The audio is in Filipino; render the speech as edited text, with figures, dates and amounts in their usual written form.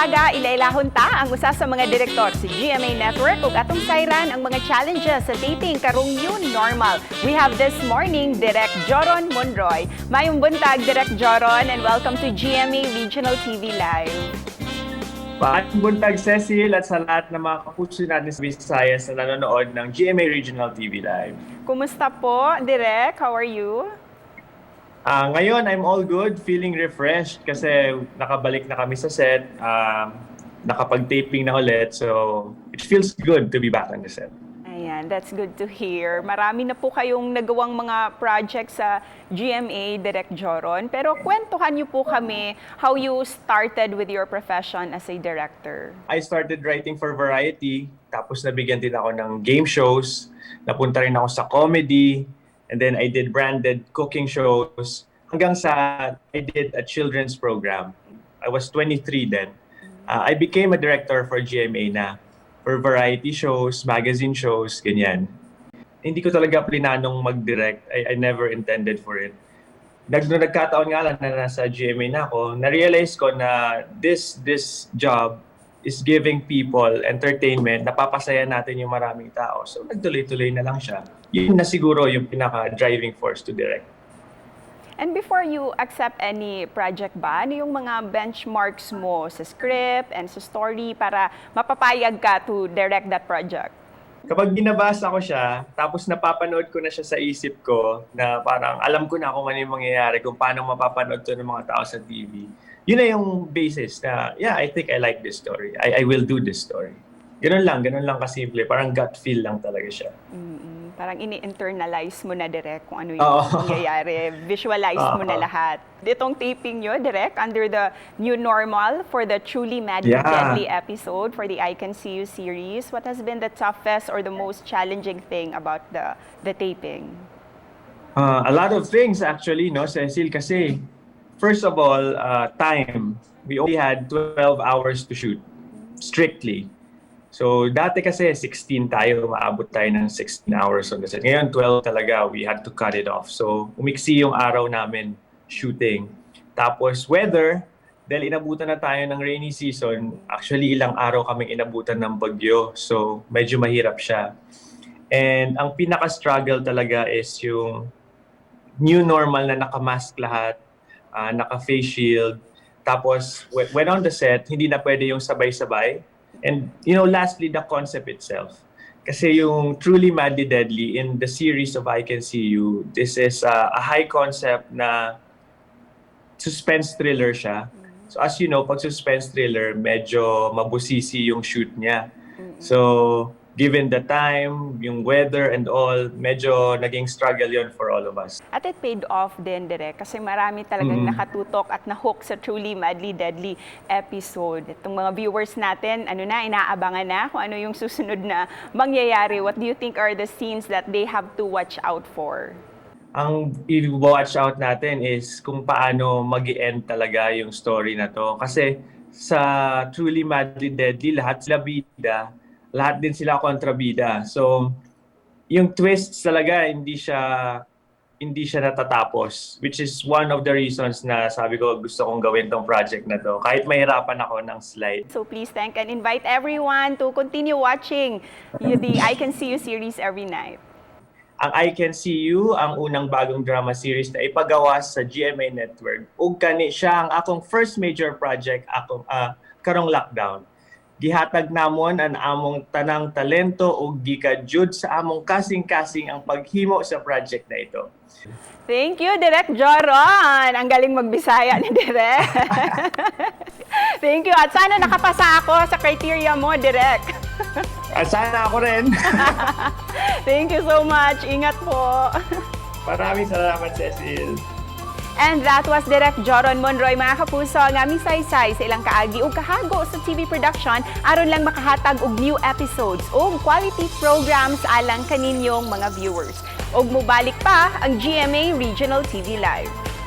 aga, ilailahon ta ang usa sa mga direktor sa GMA Network ug atong sayran ang mga challenges sa taping karong new normal. We have this morning Direk Joron Monroy. Mayong buntag, Direk Joron, and welcome to GMA Regional TV Live. Maayong buntag, Cecil, at sa lahat ng mga kapuso natin sa Visayas na nanonood ng GMA Regional TV Live. Kumusta po, Direk? How are you? Ngayon, I'm all good, feeling refreshed kasi nakabalik na kami sa set, nakapag-taping na ulit, so it feels good to be back on the set. Ayan, that's good to hear. Marami na po kayong nagawang mga projects sa GMA, Direk Joron. Pero kwentuhan niyo po kami how you started with your profession as a director. I started writing for Variety, tapos nabigyan din ako ng game shows, napunta rin ako sa comedy, and then I did branded cooking shows, hanggang sa I did a children's program. I was 23 then. I became a director for GMA na, for variety shows, magazine shows, ganyan. Hindi ko talaga plinanong mag-direct. I never intended for it. Nagkataon nga lang na nasa GMA na ako, na-realize ko na this job is giving people entertainment, napapasaya natin yung maraming tao. So nagtuloy-tuloy na lang siya. Yun na siguro yung pinaka-driving force to direct. And before you accept any project ba, ano yung mga benchmarks mo sa script and sa story para mapapayag ka to direct that project? Kapag binabasa ko siya, tapos napapanood ko na siya sa isip ko, na parang alam ko na kung ano yung mangyayari, kung paano mapapanood to ng mga tao sa TV, yun na yung basis na, yeah, I think I like this story. I will do this story. Ganun lang kasimple. Parang gut feel lang talaga siya. Parang ini-internalize mo na, Direk, kung ano yung nangyayari. Visualize mo na lahat. Itong taping nyo, Direk, under the new normal for the Truly Madly Deadly episode for the I Can See You series, what has been the toughest or the most challenging thing about the taping? A lot of things actually, no, Cecil, kasi first of all, time. We only had 12 hours to shoot, strictly. So, dati kasi 16 tayo, maabot tayo ng 16 hours on the set. Ngayon, 12 talaga, we had to cut it off. So, umiksi yung araw namin shooting. Tapos, weather, dahil inabutan na tayo ng rainy season, actually ilang araw kaming inabutan ng bagyo. So, medyo mahirap siya. And ang pinaka-struggle talaga is yung new normal na naka-mask lahat, naka-face shield. Tapos, when on the set, hindi na pwede yung sabay-sabay. And, lastly, the concept itself. Kasi yung Truly Madly Deadly, in the series of I Can See You, this is a high concept na suspense thriller siya. So, as you know, pag suspense thriller, medyo mabusisi yung shoot niya. So, given the time, yung weather and all, medyo naging struggle yon for all of us. At it paid off din, Direk, kasi marami talagang nakatutok at nahook sa Truly Madly Deadly episode. Itong mga viewers natin, inaabangan na kung ano yung susunod na mangyayari. What do you think are the scenes that they have to watch out for? Ang i-watch out natin is kung paano mag-i-end talaga yung story na to. Kasi sa Truly Madly Deadly, lahat sila bida, lahat din sila kontrabida. So, yung twists talaga hindi siya natatapos, which is one of the reasons na sabi ko gusto kong gawin tong project na to, kahit mahirapan ako ng slide. So please thank and invite everyone to continue watching the I Can See You series every night. Ang I Can See You, ang unang bagong drama series na ipagawas sa GMA Network. Ug kani siya ang akong first major project karong lockdown. Gihatag namon ang among tanang talento ug gikajud sa among kasing-kasing ang paghimo sa project na ito. Thank you, Direk Joron! Ang galing magbisaya ni Direk. Thank you. At sana nakapasa ako sa criteria mo, Direk. At sana ako rin. Thank you so much. Ingat po. Maraming salamat, Cecil. And that was Direk Joron Monroy, mga kapuso, nga misaysay sa ilang kaagi ug kahago sa TV production aron lang makahatag og new episodes ug quality programs alang kaninyong mga viewers. Ug mobalik pa ang GMA Regional TV Live.